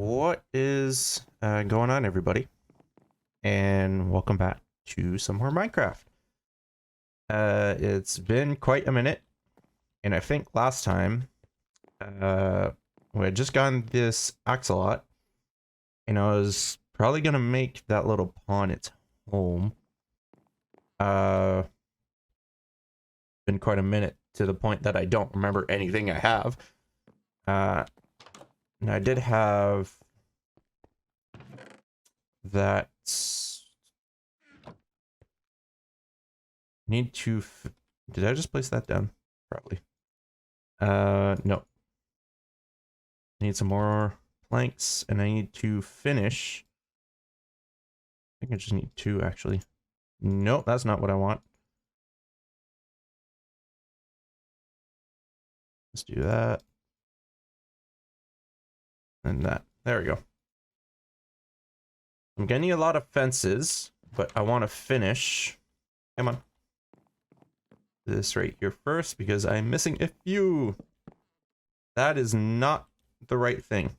What is going on, everybody? And welcome back to some more Minecraft. It's been quite a minute, and I think last time we had just gotten this axolot, and I was probably gonna make that little pond its home. Uh, been quite a minute to the point that I don't remember anything I have. And I did have that. Need to. Did I just place that down? Probably. No. I need some more planks, and I need to finish. I think I just need two, actually. Nope, that's not what I want. Let's do that. And that. There we go. I'm getting a lot of fences, but I want to finish. Come on. This right here first, because I'm missing a few. That is not the right thing.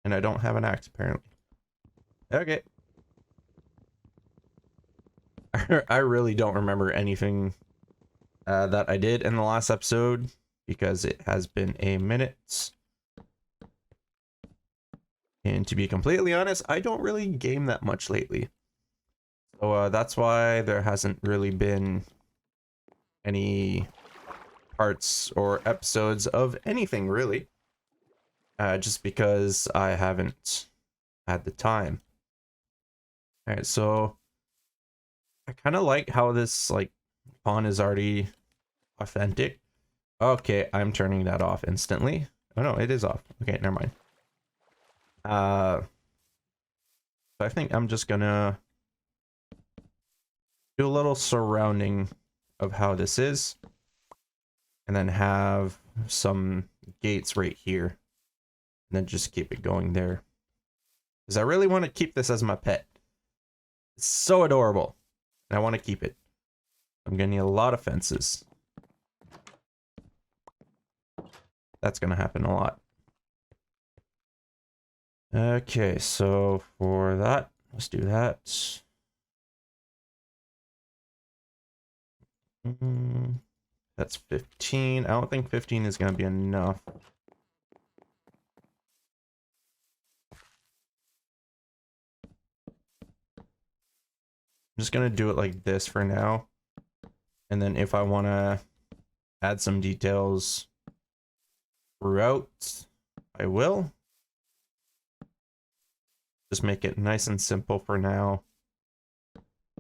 And I don't have an axe, apparently. Okay. I really don't remember anything that I did in the last episode, because it has been a minute. And to be completely honest, I don't really game that much lately. So that's why there hasn't really been any parts or episodes of anything, really. Just because I haven't had the time. Alright, so I kind of like how this pawn is already authentic. Okay, I'm turning that off instantly. Oh no, it is off. Okay, never mind. So I think I'm just gonna do a little surrounding of how this is, and then have some gates right here, and then just keep it going there, because I really want to keep this as my pet. It's so adorable, and I want to keep it. I'm gonna need a lot of fences. That's gonna happen a lot. Okay, so for that, let's do that. That's 15. I don't think 15 is gonna be enough. I'm just gonna do it like this for now, and then if I want to add some details throughout, I will. Just make it nice and simple for now,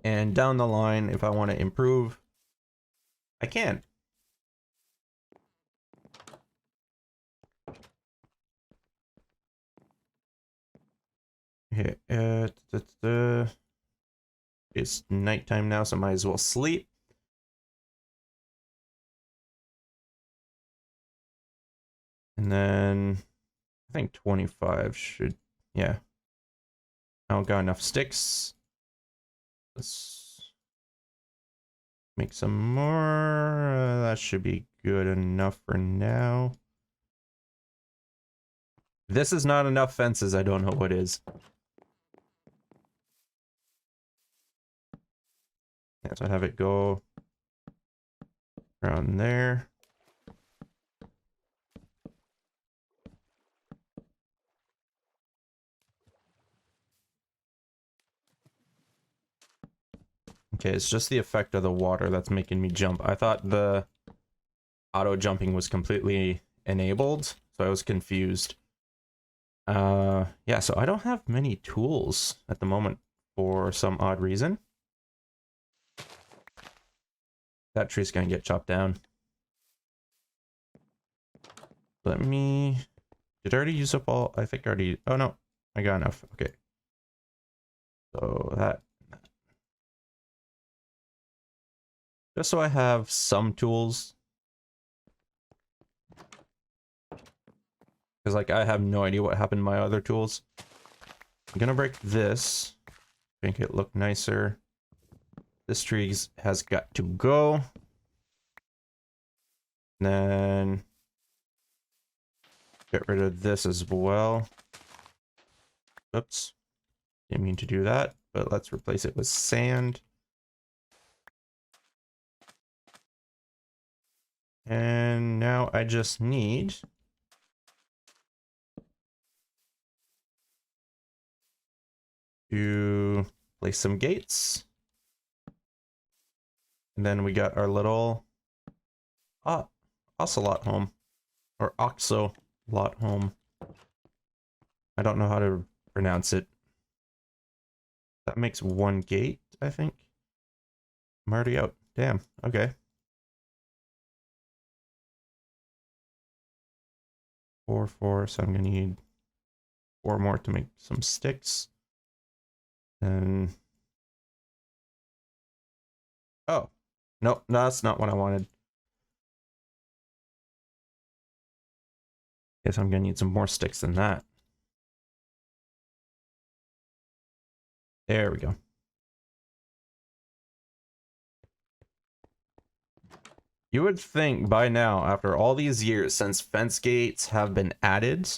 and down the line, if I want to improve, I can. Okay, it's nighttime now, so I might as well sleep. And then I think 25 should, yeah. I don't got enough sticks. Let's make some more. That should be good enough for now. This is not enough fences. I don't know what is. Yeah, so I have it go around there. Okay, it's just the effect of the water that's making me jump. I thought the auto jumping was completely enabled, so I was confused. Yeah, so I don't have many tools at the moment for some odd reason. That tree's gonna get chopped down. Let me... Did I already use up all? I think I already... Oh no, I got enough. Okay. So that... Just so I have some tools. Because like I have no idea what happened to my other tools. I'm gonna break this. Make it look nicer. This tree has got to go. Then get rid of this as well. Oops. Didn't mean to do that, but let's replace it with sand. And now I just need to place some gates. And then we got our little ocelot home, or oxolot home. I don't know how to pronounce it. That makes one gate, I think. I'm already out. Damn. Okay. 4, 4. So I'm gonna need 4 more to make some sticks. And oh, no, that's not what I wanted. Guess I'm gonna need some more sticks than that. There we go. You would think by now, after all these years since fence gates have been added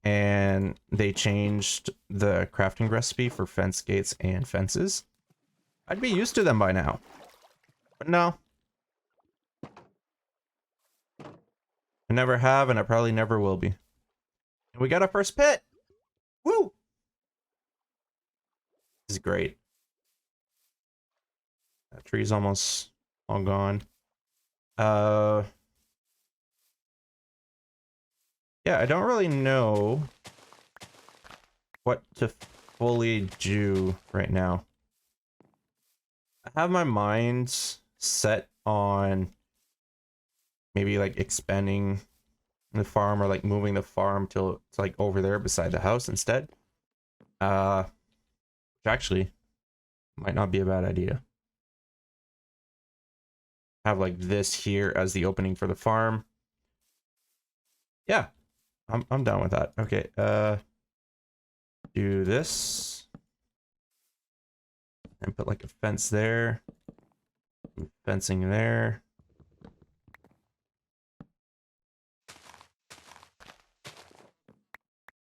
and they changed the crafting recipe for fence gates and fences, I'd be used to them by now. But no. I never have, and I probably never will be. And we got our first pit! Woo! This is great. That tree's almost all gone. Yeah, I don't really know what to fully do right now. I have my mind set on maybe like expanding the farm or like moving the farm till it's like over there beside the house instead. Which actually might not be a bad idea. Have like this here as the opening for the farm. Yeah, I'm down with that. Okay, do this and put like a fence there, fencing there.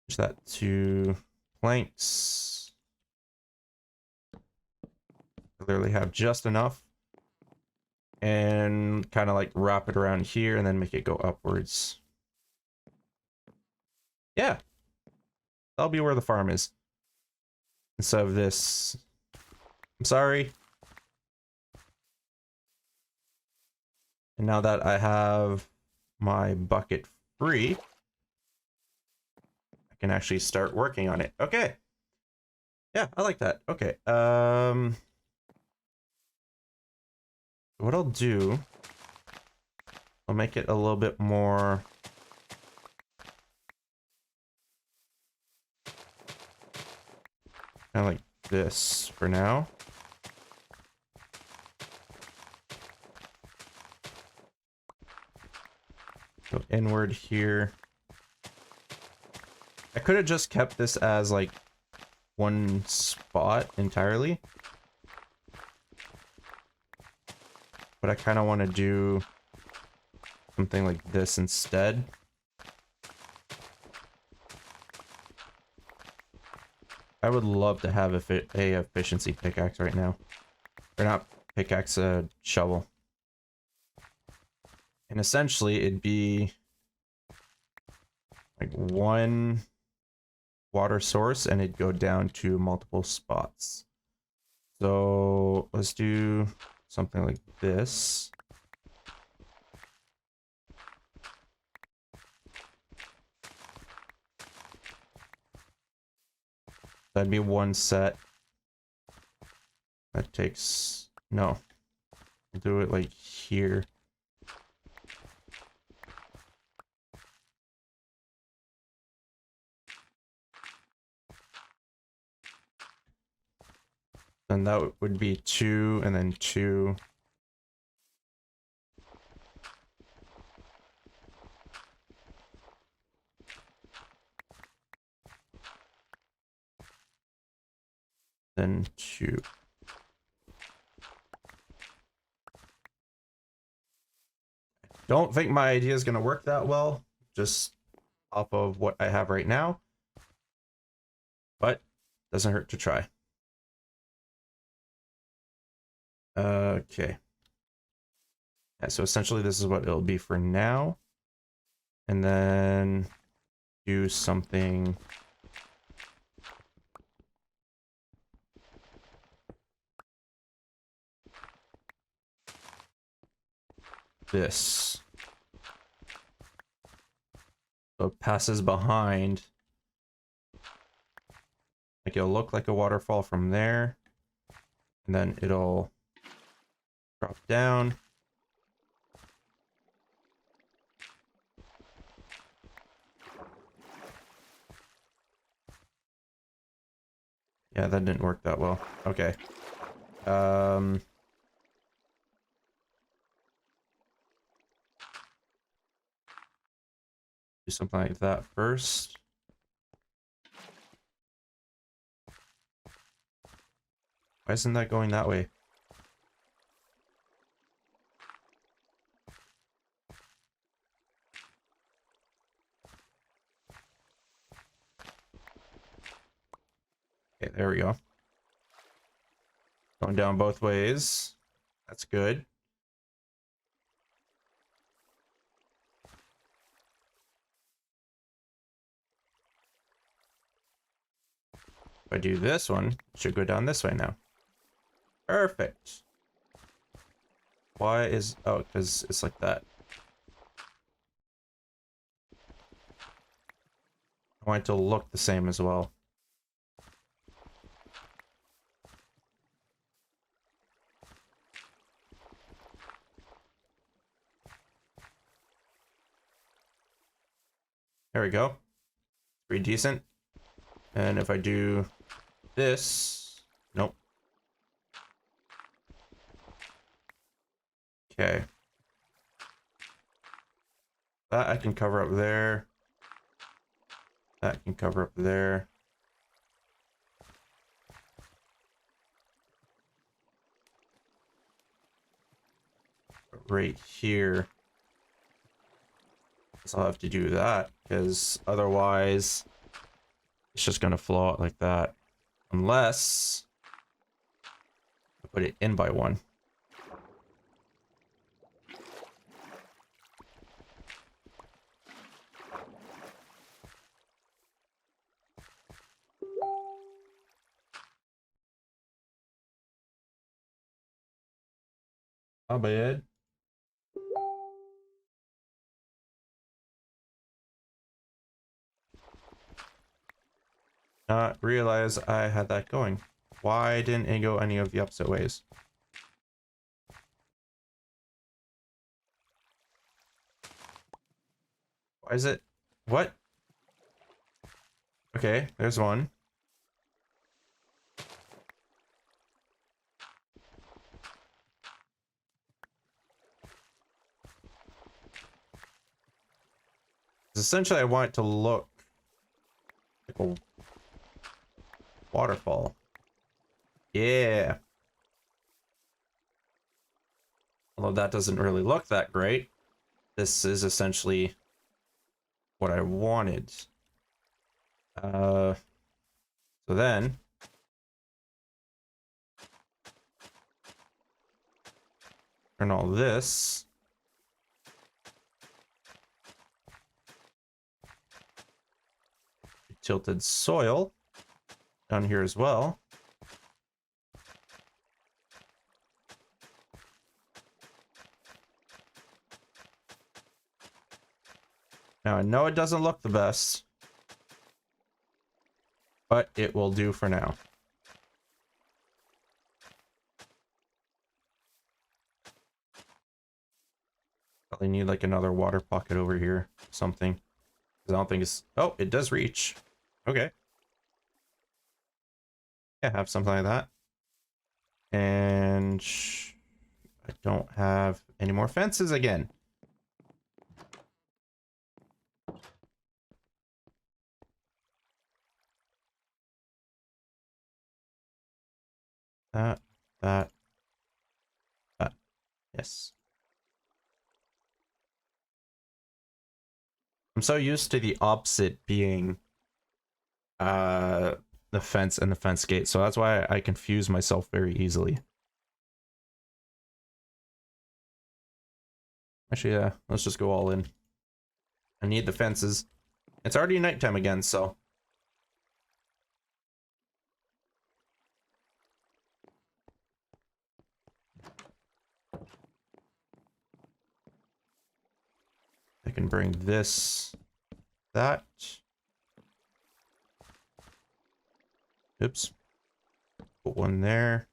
Change that to planks. Clearly have just enough. And kind of like wrap it around here and then make it go upwards. Yeah. That'll be where the farm is. Instead of this. I'm sorry. And now that I have my bucket free, I can actually start working on it. Okay. Yeah, I like that. Okay. What I'll do, I'll make it a little bit more kind of like this for now. Go inward here. I could have just kept this as like one spot entirely, but I kind of want to do something like this instead. I would love to have a efficiency pickaxe right now. Or not pickaxe, a shovel. And essentially it'd be like one water source and it'd go down to multiple spots. So let's do something like this. That'd be one set. That takes, no. We'll do it like here. And that would be 2 and then 2. Then 2. Don't think my idea is going to work that well, just off of what I have right now. but doesn't hurt to try. Okay. Yeah, so essentially this is what it'll be for now. And then do something. This. So it passes behind. Like it'll look like a waterfall from there. And then it'll drop down. Yeah, that didn't work that well. Okay. Do something like that first. Why isn't that going that way? Okay, there we go. Going down both ways. That's good. If I do this one, it should go down this way now. Perfect. Why is... Oh, because it's like that. I want it to look the same as well. There we go. Pretty decent. And if I do this... Nope. Okay. That I can cover up there. That can cover up there. But right here. So I'll have to do that, because otherwise it's just gonna flow out like that. Unless I put it in by one. Not bad. Not realize I had that going. Why didn't it go any of the opposite ways? Why is it? What? Okay, there's one. Essentially, I want it to look like a waterfall. Yeah. Although that doesn't really look that great. This is essentially what I wanted. So then turn all this. Tilted soil down here as well. Now I know it doesn't look the best, but it will do for now. Probably need like another water pocket over here, something. 'Cause I don't think it's... Oh, it does reach. Okay. Yeah, have something like that. And I don't have any more fences again. That, that. Yes. I'm so used to the opposite being the the fence and the fence gate, so that's why I confuse myself very easily. Actually, yeah, let's just go all in. I need the fences. It's already nighttime again, so. I can bring this, that. Oops. Put one there.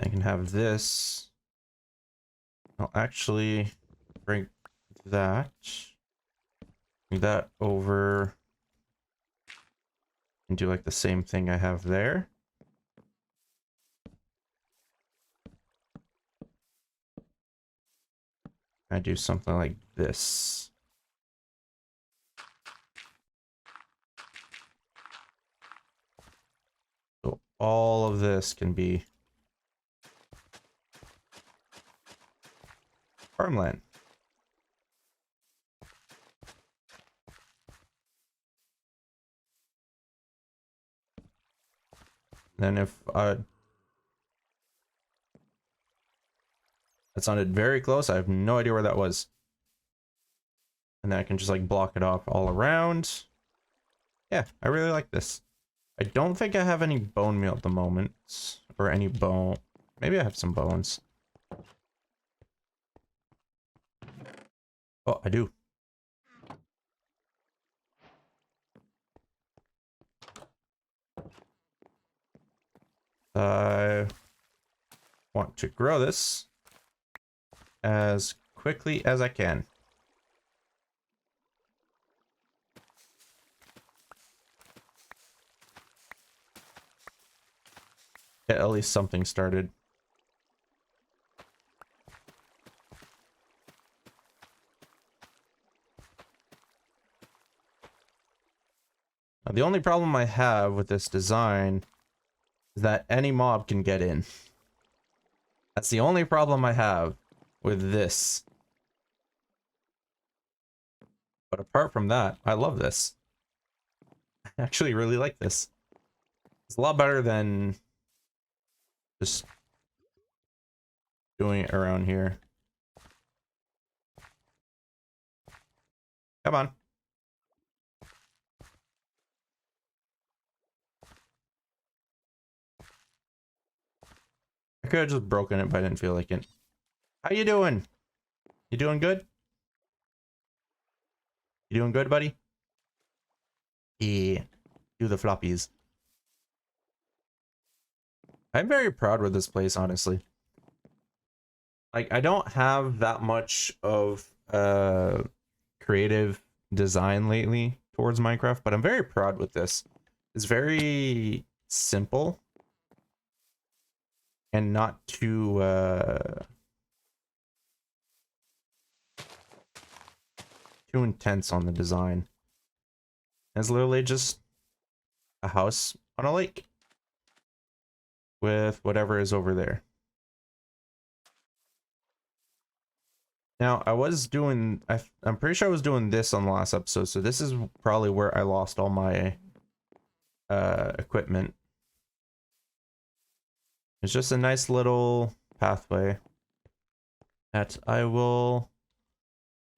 I can have this. I'll actually bring that. Bring that over. And do like the same thing I have there. I do something like this. So all of this can be farmland. Then if that sounded very close, I have no idea where that was. And then I can just like block it off all around. Yeah, I really like this. I don't think I have any bone meal at the moment. Or any bone. Maybe I have some bones. Oh, I do. I want to grow this as quickly as I can. Get at least something started. Now, the only problem I have with this design is that any mob can get in. That's the only problem I have with this. But apart from that, I love this. I actually really like this. It's a lot better than just doing it around here. Come on. I could have just broken it, but I didn't feel like it. How you doing? You doing good? You doing good, buddy? Yeah. Do the floppies. I'm very proud with this place, honestly. Like, I don't have that much of creative design lately towards Minecraft, but I'm very proud with this. It's very simple and not too too intense on the design. It's literally just a house on a lake with whatever is over there. Now, I was doing, I'm pretty sure I was doing this on the last episode, so this is probably where I lost all my equipment. It's just a nice little pathway that I will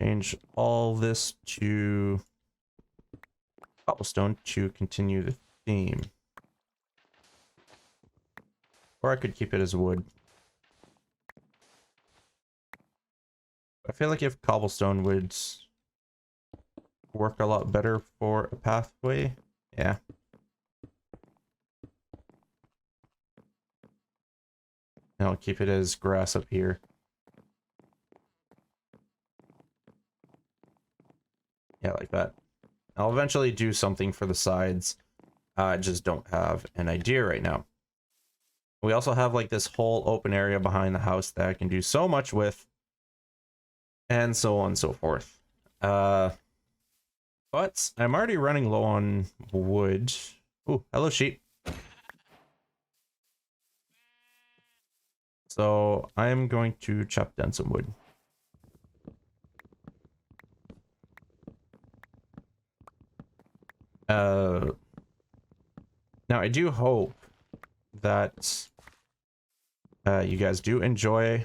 change all this to cobblestone to continue the theme. Or I could keep it as wood. I feel like if cobblestone would work a lot better for a pathway. Yeah. And I'll keep it as grass up here. Yeah, like that. I'll eventually do something for the sides. I just don't have an idea right now. We also have like this whole open area behind the house that I can do so much with. And so on and so forth. But I'm already running low on wood. Ooh, hello sheep. So I'm going to chop down some wood. Now I do hope that you guys do enjoy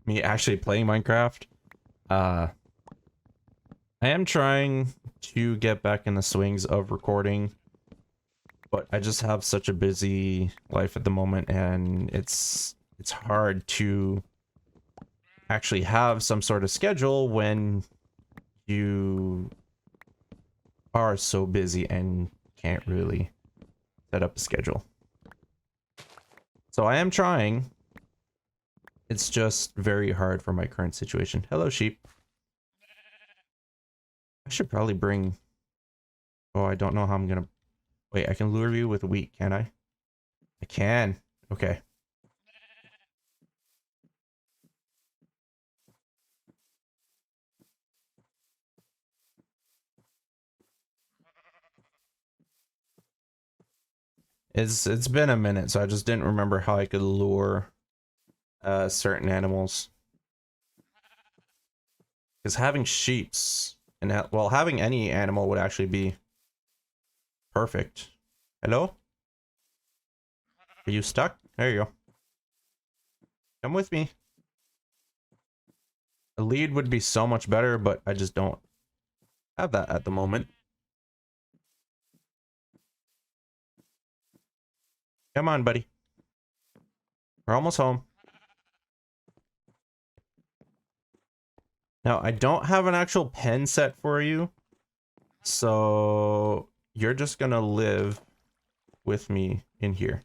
me actually playing Minecraft. I am trying to get back in the swings of recording, but I just have such a busy life at the moment, and it's hard to actually have some sort of schedule when you are so busy and can't really set up a schedule. So I am trying. It's just very hard for my current situation. Hello, sheep. I should probably bring... Oh, I don't know how I'm gonna... Wait, I can lure you with wheat, can I? I can. Okay. It's been a minute, so I just didn't remember how I could lure certain animals. Because having sheeps and well, having any animal would actually be perfect. Hello? Are you stuck? There you go. Come with me. A lead would be so much better, but I just don't have that at the moment. Come on, buddy. We're almost home. Now, I don't have an actual pen set for you, so you're just gonna live with me in here.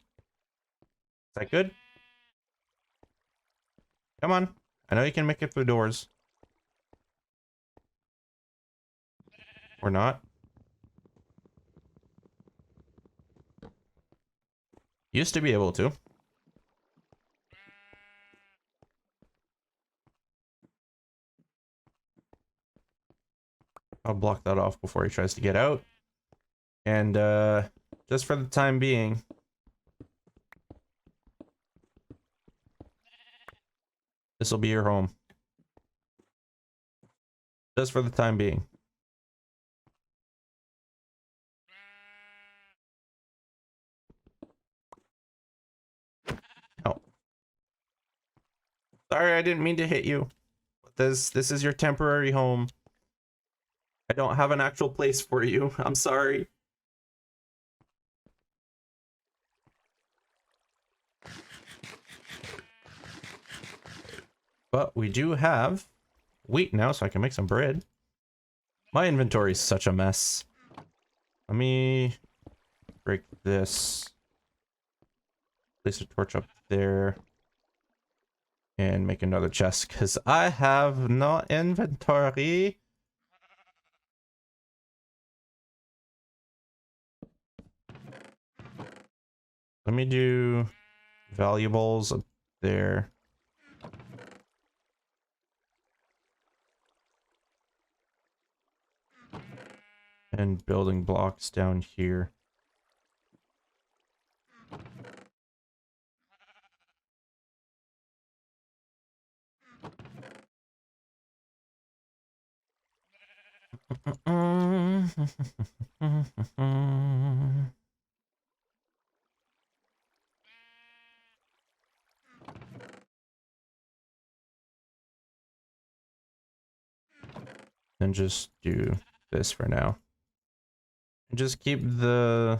Is that good? Come on. I know you can make it through doors. Or not. Used to be able to. I'll block that off before he tries to get out. And just for the time being, this will be your home. Just for the time being. Oh. Sorry, I didn't mean to hit you. This is your temporary home. I don't have an actual place for you. I'm sorry. But we do have wheat now, so I can make some bread. My inventory is such a mess. Let me break this. Place a torch up there. And make another chest, because I have no inventory. Let me do valuables up there. And building blocks down here. And just do this for now. And just keep the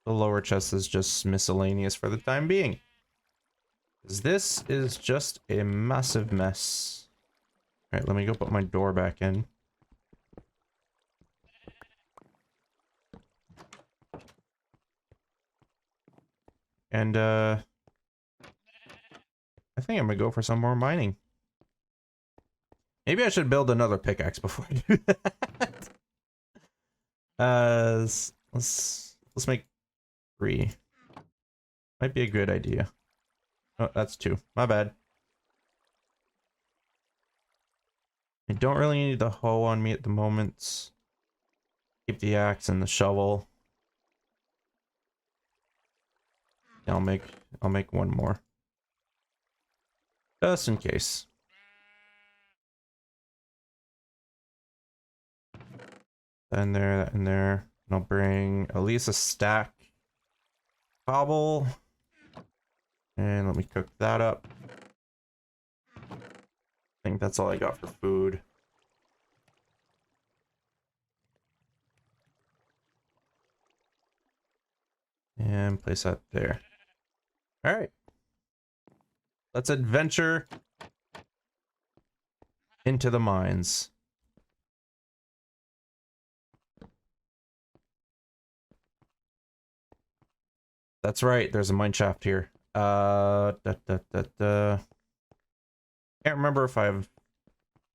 lower chest as just miscellaneous for the time being. Because this is just a massive mess. Alright, let me go put my door back in. And I think I'm gonna go for some more mining. Maybe I should build another pickaxe before I do that. Let's make 3. Might be a good idea. Oh, that's 2. My bad. I don't really need the hoe on me at the moment. Keep the axe and the shovel. Yeah, I'll make 1 more. Just in case. That in there, that in there. I'll bring at least a stack cobble. And let me cook that up. I think that's all I got for food. And place that there. All right. Let's adventure into the mines. That's right, there's a mine shaft here. Can't remember if I've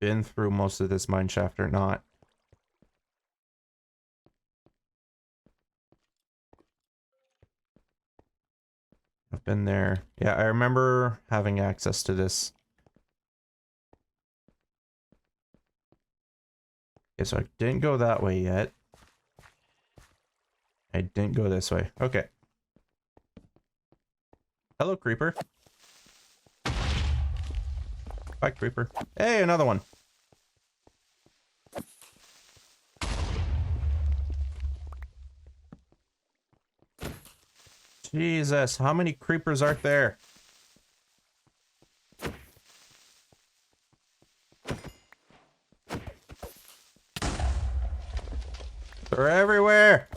been through most of this mine shaft or not. I've been there. Yeah, I remember having access to this. Okay, so I didn't go that way yet. I didn't go this way. Okay. Hello, creeper. Bye, creeper. Hey, another one. Jesus, how many creepers are there? They're everywhere.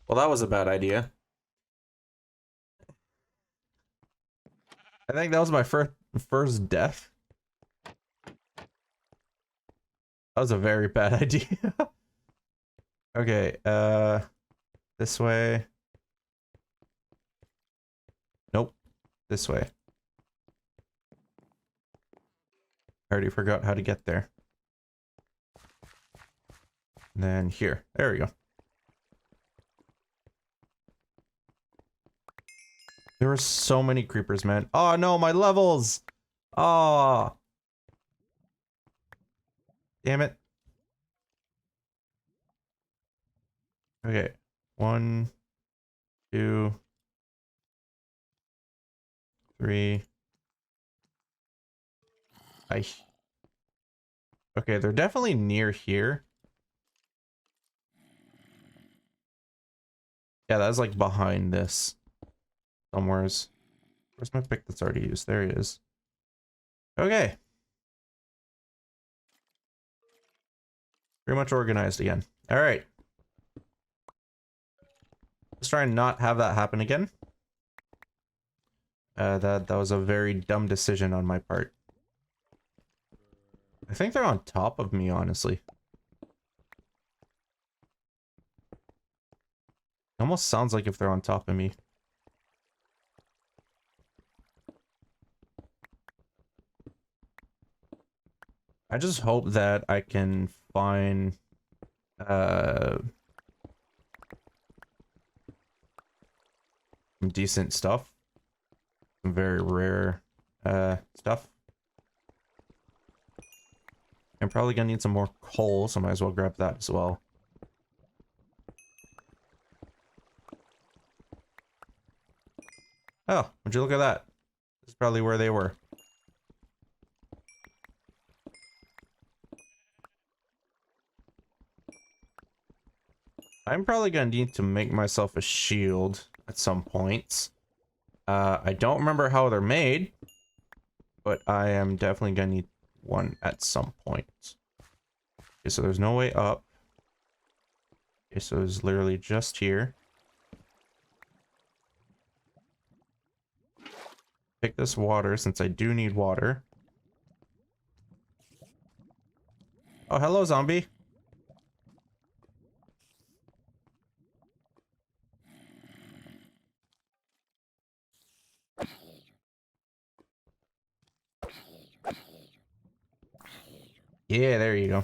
Well, that was a bad idea. I think that was my first death. That was a very bad idea. Okay, this way. Nope, this way. I already forgot how to get there. And then here, there we go. There were so many creepers, man. Oh no, my levels! Oh. Damn it. Okay. 1, 2, 3. Okay, they're definitely near here. Yeah, that's like behind this. Somewheres. Where's my pick that's already used? There he is. Okay. Pretty much organized again. Alright. Let's try and not have that happen again. That was a very dumb decision on my part. I think they're on top of me, honestly. It almost sounds like if they're on top of me. I just hope that I can find some decent stuff. Some very rare stuff. I'm probably gonna need some more coal, so I might as well grab that as well. Oh, would you look at that? This is probably where they were. I'm probably gonna need to make myself a shield at some point. I don't remember how they're made, but I am definitely gonna need one at some point. Okay, so there's no way up. Okay, so it's literally just here. Pick this water since I do need water. Oh, hello, zombie. Yeah, there you go.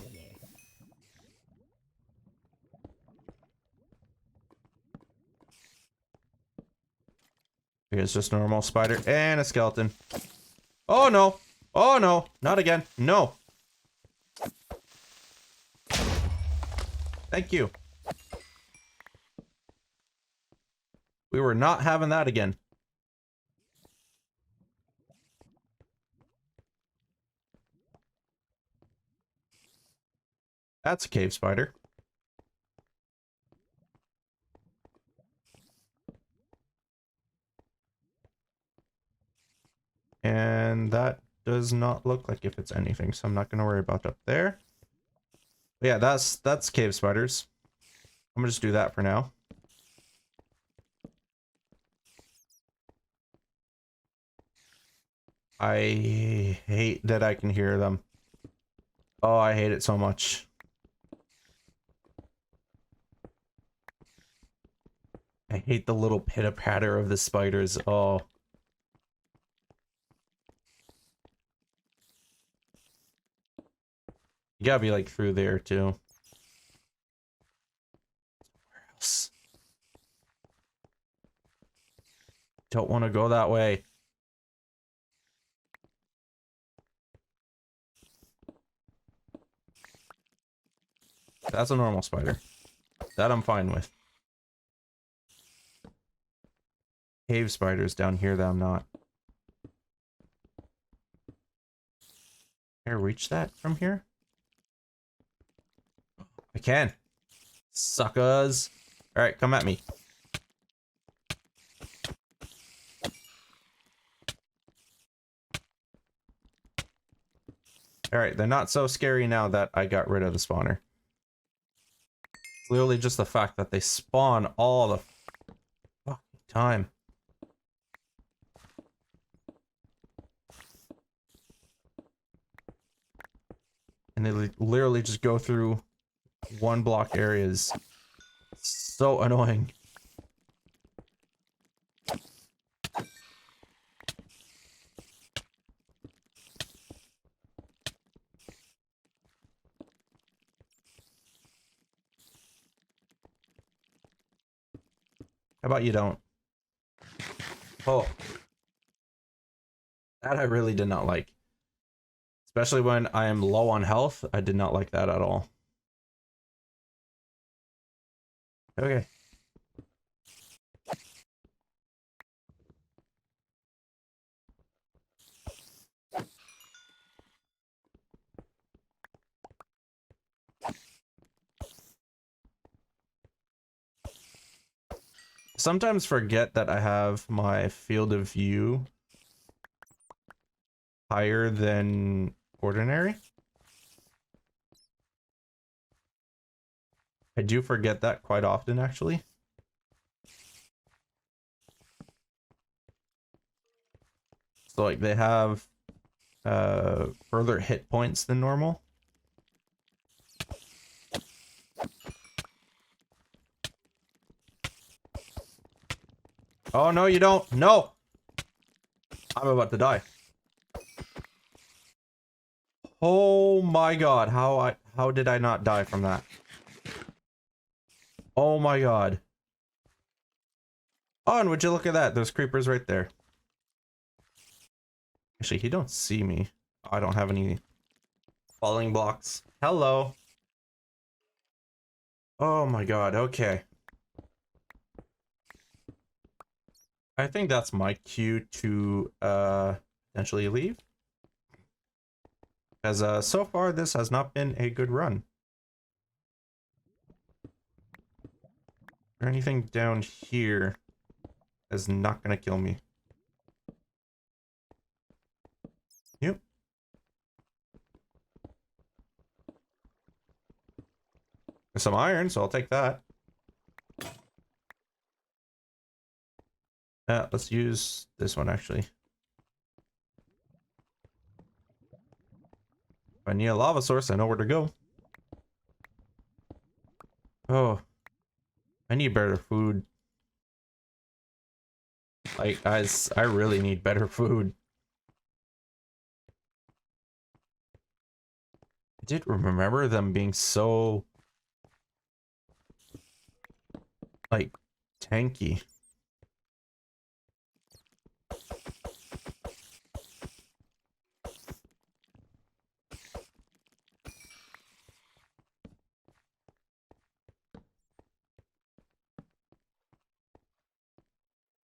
Okay, it's just a normal spider and a skeleton. Oh no! Oh no! Not again! No! Thank you. We were not having that again. That's a cave spider. And that does not look like if it's anything, so I'm not going to worry about up there. But yeah, that's cave spiders. I'm gonna just do that for now. I hate that I can hear them. Oh, I hate it so much. I hate the little pitter-patter of the spiders. Oh. You gotta be like through there too. Where else? Don't want to go that way. That's a normal spider. That I'm fine with. Cave spiders down here that I'm not. Can I reach that from here? I can. Suckers. Alright, come at me. Alright, they're not so scary now that I got rid of the spawner. It's literally just the fact that they spawn all the fucking time. And they literally just go through one block areas. So annoying. How about you don't? Oh. That I really did not like. Especially when I am low on health. I did not like that at all. Okay. Sometimes forget that I have my field of view higher than ordinary. I do forget that quite often, actually. So, like, they have further hit points than normal. Oh, no, you don't. No! I'm about to die. Oh my god, how did I not die from that? Oh my god. Oh, and would you look at that? There's creepers right there. Actually, he don't see me. I don't have any falling blocks. Hello. Oh my god, okay. I think that's my cue to potentially leave. As so far this has not been a good run. Or anything down here is not gonna kill me. Yep. There's some iron, so I'll take that. Let's use this one actually. If I need a lava source, I know where to go. Oh, I need better food. Like, guys, I really need better food. I did remember them being so, like, tanky.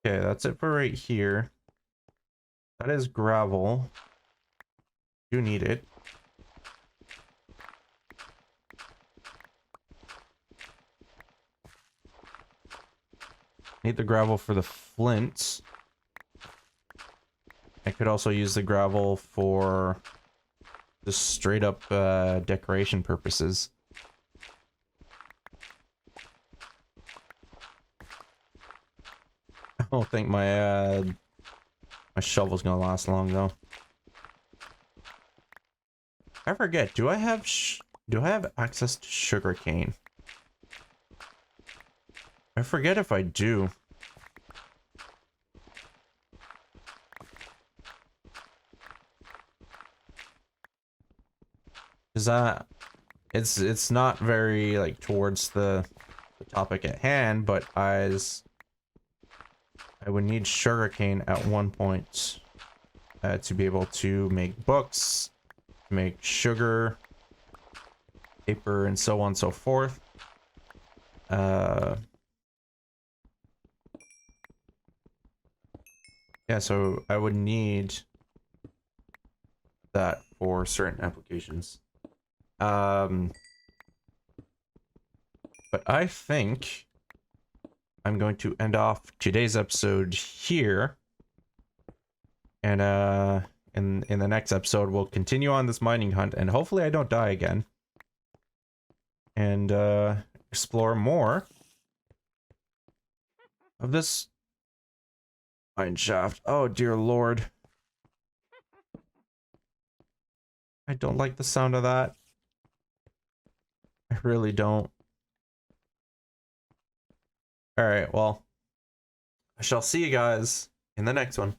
Okay, that's it for right here. That is gravel. You need it. Need the gravel for the flint. I could also use the gravel for just straight up decoration purposes. I don't think my shovel's gonna last long though. I forget, do I have access to sugarcane? I forget if I do. Is that it's not very like towards the topic at hand, but as I would need sugarcane at one point to be able to make books, make sugar, paper, and so on and so forth. Yeah, so I would need that for certain applications. But I think I'm going to end off today's episode here. And in the next episode we'll continue on this mining hunt, and hopefully I don't die again. And explore more of this mine shaft. Oh dear lord. I don't like the sound of that. I really don't. Alright, well, I shall see you guys in the next one.